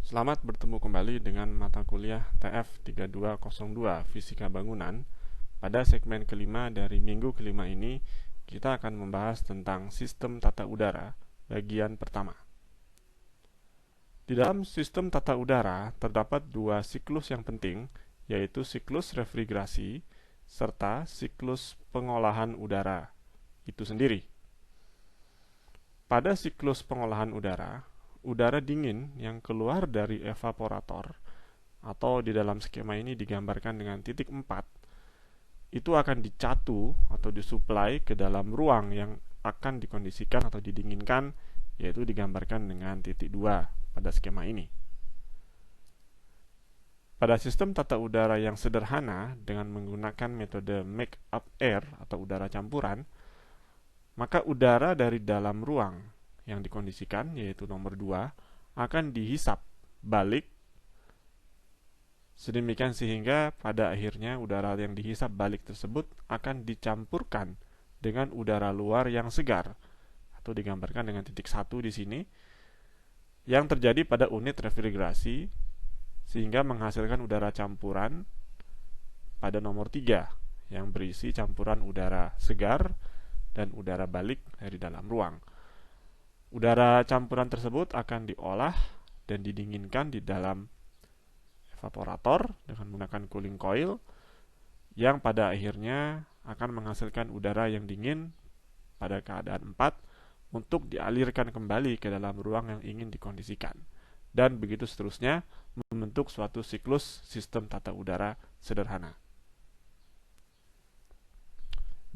Selamat bertemu kembali dengan mata kuliah TF 3202 Fisika Bangunan. Pada segmen kelima dari minggu kelima ini, kita akan membahas tentang sistem tata udara bagian pertama. Di dalam sistem tata udara terdapat dua siklus yang penting, yaitu siklus refrigerasi serta siklus pengolahan udara itu sendiri. Pada siklus pengolahan udara, udara dingin yang keluar dari evaporator atau di dalam skema ini digambarkan dengan titik 4 itu akan dicatu atau disuplai ke dalam ruang yang akan dikondisikan atau didinginkan, yaitu digambarkan dengan titik 2 pada skema ini. Pada sistem tata udara yang sederhana dengan menggunakan metode make up air atau udara campuran, maka udara dari dalam ruang yang dikondisikan, yaitu nomor 2, akan dihisap balik sedemikian sehingga pada akhirnya udara yang dihisap balik tersebut akan dicampurkan dengan udara luar yang segar atau digambarkan dengan titik 1 di sini yang terjadi pada unit refrigerasi sehingga menghasilkan udara campuran pada nomor 3 yang berisi campuran udara segar dan udara balik dari dalam ruang. Udara campuran tersebut akan diolah dan didinginkan di dalam evaporator dengan menggunakan cooling coil yang pada akhirnya akan menghasilkan udara yang dingin pada keadaan 4 untuk dialirkan kembali ke dalam ruang yang ingin dikondisikan. Dan begitu seterusnya membentuk suatu siklus sistem tata udara sederhana.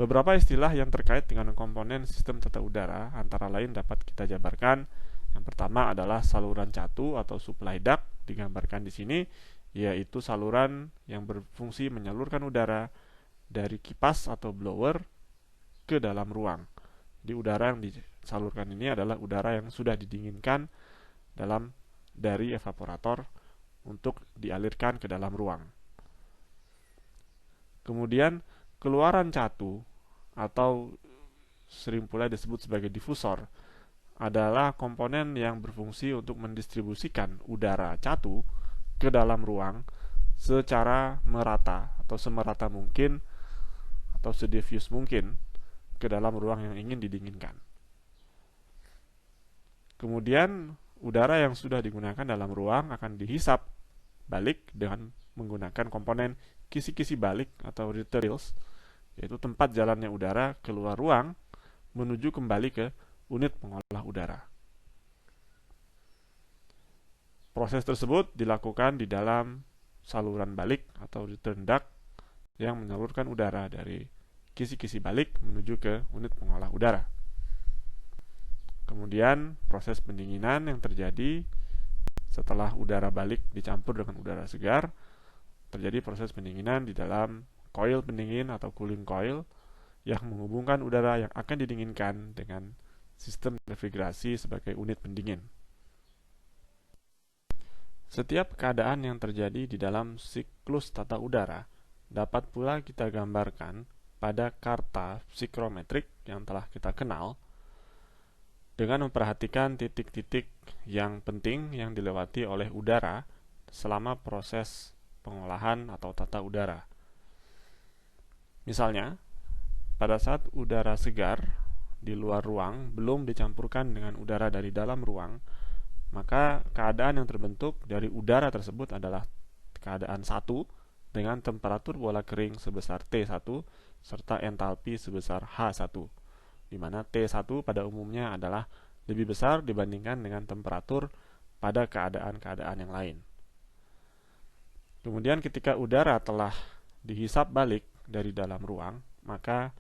Beberapa istilah yang terkait dengan komponen sistem tata udara antara lain dapat kita jabarkan. Yang pertama adalah saluran catu atau supply duct, digambarkan di sini, yaitu saluran yang berfungsi menyalurkan udara dari kipas atau blower ke dalam ruang. Jadi udara yang disalurkan ini adalah udara yang sudah didinginkan dari evaporator untuk dialirkan ke dalam ruang. Kemudian keluaran catu atau sering pula disebut sebagai difusor adalah komponen yang berfungsi untuk mendistribusikan udara catu ke dalam ruang secara merata atau semerata mungkin atau sediffuse mungkin ke dalam ruang yang ingin didinginkan. Kemudian udara yang sudah digunakan dalam ruang akan dihisap balik dengan menggunakan komponen kisi-kisi balik atau return rails, yaitu tempat jalannya udara keluar ruang menuju kembali ke unit pengolah udara. Proses tersebut dilakukan di dalam saluran balik atau return duct yang menyalurkan udara dari kisi-kisi balik menuju ke unit pengolah udara. Kemudian proses pendinginan yang terjadi setelah udara balik dicampur dengan udara segar, terjadi proses pendinginan di dalam coil pendingin atau cooling coil yang menghubungkan udara yang akan didinginkan dengan sistem refrigerasi sebagai unit pendingin. Setiap keadaan yang terjadi di dalam siklus tata udara dapat pula kita gambarkan pada karta psikrometrik yang telah kita kenal dengan memperhatikan titik-titik yang penting yang dilewati oleh udara selama proses pengolahan atau tata udara. Misalnya, pada saat udara segar di luar ruang belum dicampurkan dengan udara dari dalam ruang, maka keadaan yang terbentuk dari udara tersebut adalah keadaan 1 dengan temperatur bola kering sebesar T1 serta entalpi sebesar H1, di mana T1 pada umumnya adalah lebih besar dibandingkan dengan temperatur pada keadaan-keadaan yang lain. Kemudian ketika udara telah dihisap balik dari dalam ruang, maka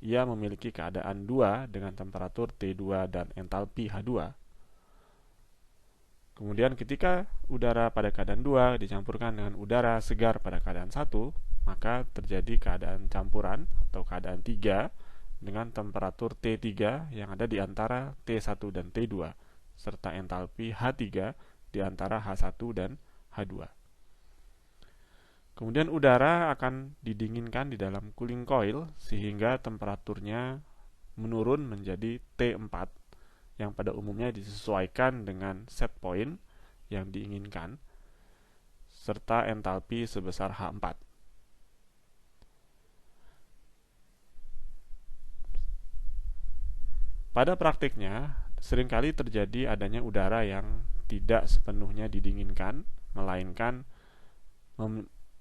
ia memiliki keadaan 2 dengan temperatur T2 dan entalpi H2. Kemudian ketika udara pada keadaan 2 dicampurkan dengan udara segar pada keadaan 1, maka terjadi keadaan campuran atau keadaan 3 dengan temperatur T3 yang ada di antara T1 dan T2 serta entalpi H3 di antara H1 dan H2. Kemudian udara akan didinginkan di dalam cooling coil sehingga temperaturnya menurun menjadi T4 yang pada umumnya disesuaikan dengan set point yang diinginkan, serta entalpi sebesar H4. Pada praktiknya, seringkali terjadi adanya udara yang tidak sepenuhnya didinginkan, melainkan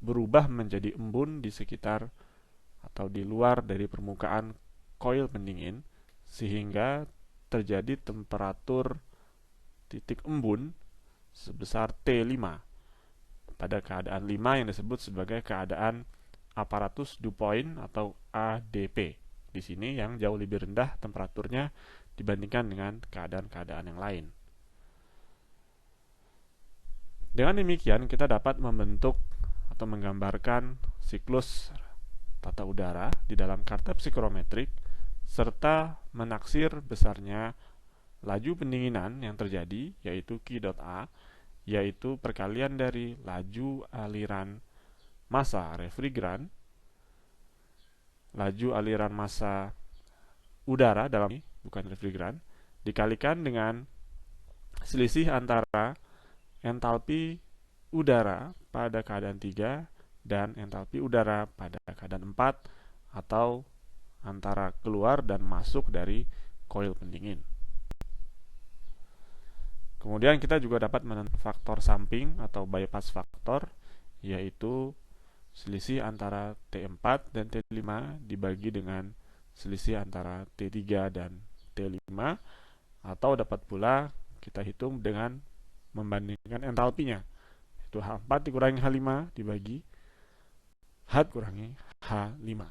berubah menjadi embun di sekitar atau di luar dari permukaan koil pendingin, sehingga terjadi temperatur titik embun sebesar T5 pada keadaan 5 yang disebut sebagai keadaan aparatus dew point atau ADP. Di sini yang jauh lebih rendah temperaturnya dibandingkan dengan keadaan-keadaan yang lain. Dengan demikian kita dapat membentuk atau menggambarkan siklus tata udara di dalam karta psikometrik serta menaksir besarnya laju pendinginan yang terjadi, yaitu Q.A, yaitu perkalian dari laju aliran massa refrigeran, laju aliran massa udara dalam ini, bukan refrigeran, dikalikan dengan selisih antara entalpi udara pada keadaan 3 dan entalpi udara pada keadaan 4 atau antara keluar dan masuk dari koil pendingin. Kemudian kita juga dapat menentukan faktor samping atau bypass faktor, yaitu selisih antara T4 dan T5 dibagi dengan selisih antara T3 dan T5, atau dapat pula kita hitung dengan membandingkan entalpinya, yaitu H4 dikurangi H5 dibagi H kurangi H5.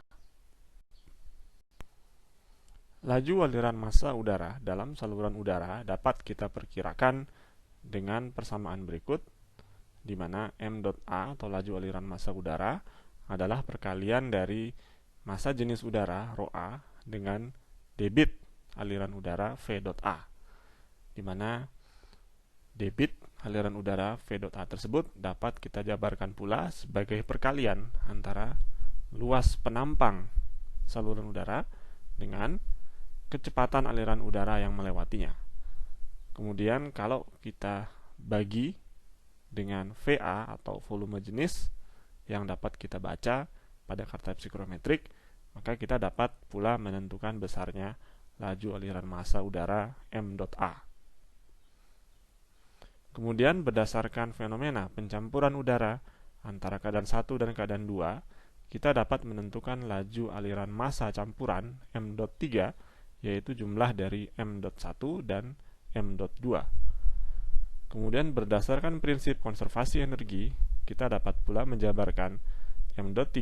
Laju aliran massa udara dalam saluran udara dapat kita perkirakan dengan persamaan berikut, di mana M.A atau laju aliran massa udara adalah perkalian dari massa jenis udara ρA dengan debit aliran udara V.A, di mana debit aliran udara V.A tersebut dapat kita jabarkan pula sebagai perkalian antara luas penampang saluran udara dengan kecepatan aliran udara yang melewatinya. Kemudian kalau kita bagi dengan VA atau volume jenis yang dapat kita baca pada karta psikometrik, maka kita dapat pula menentukan besarnya laju aliran massa udara M.A. Kemudian berdasarkan fenomena pencampuran udara antara keadaan 1 dan keadaan 2, kita dapat menentukan laju aliran massa campuran M.3, yaitu jumlah dari M.1 dan M.2. Kemudian berdasarkan prinsip konservasi energi, kita dapat pula menjabarkan M.3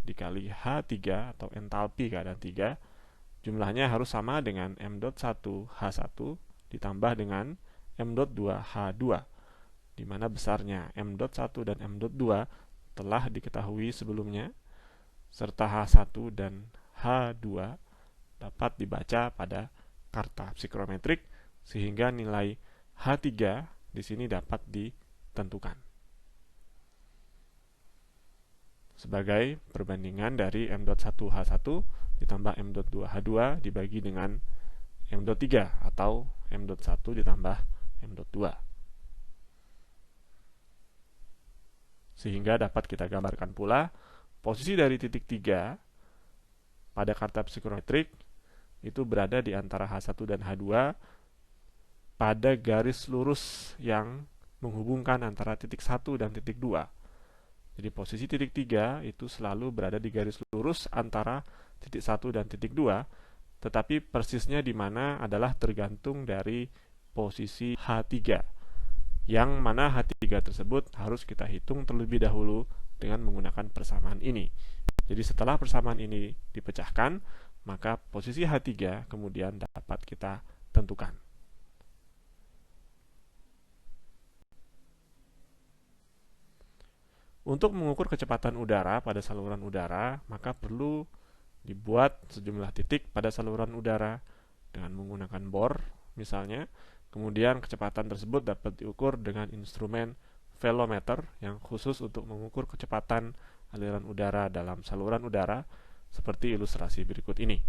dikali H3 atau entalpi keadaan 3, jumlahnya harus sama dengan M.1 H1 ditambah dengan M.2 H2, di mana besarnya M.1 dan M.2 telah diketahui sebelumnya, serta H1 dan H2 dapat dibaca pada karta psikometrik, sehingga nilai H3 di sini dapat ditentukan sebagai perbandingan dari M.1 H1 ditambah M.2 H2 dibagi dengan M.3 atau M.1 ditambah M.2, sehingga dapat kita gambarkan pula posisi dari titik 3 pada karta psikometrik itu berada di antara H1 dan H2 pada garis lurus yang menghubungkan antara titik 1 dan titik 2. Jadi posisi titik 3 itu selalu berada di garis lurus antara titik 1 dan titik 2, tetapi persisnya di mana adalah tergantung dari posisi H3, yang mana H3 tersebut harus kita hitung terlebih dahulu dengan menggunakan persamaan ini. Jadi setelah persamaan ini dipecahkan, maka posisi H3 kemudian dapat kita tentukan. Untuk mengukur kecepatan udara pada saluran udara, maka perlu dibuat sejumlah titik pada saluran udara dengan menggunakan bor, misalnya. Kemudian kecepatan tersebut dapat diukur dengan instrumen velometer yang khusus untuk mengukur kecepatan aliran udara dalam saluran udara, seperti ilustrasi berikut ini.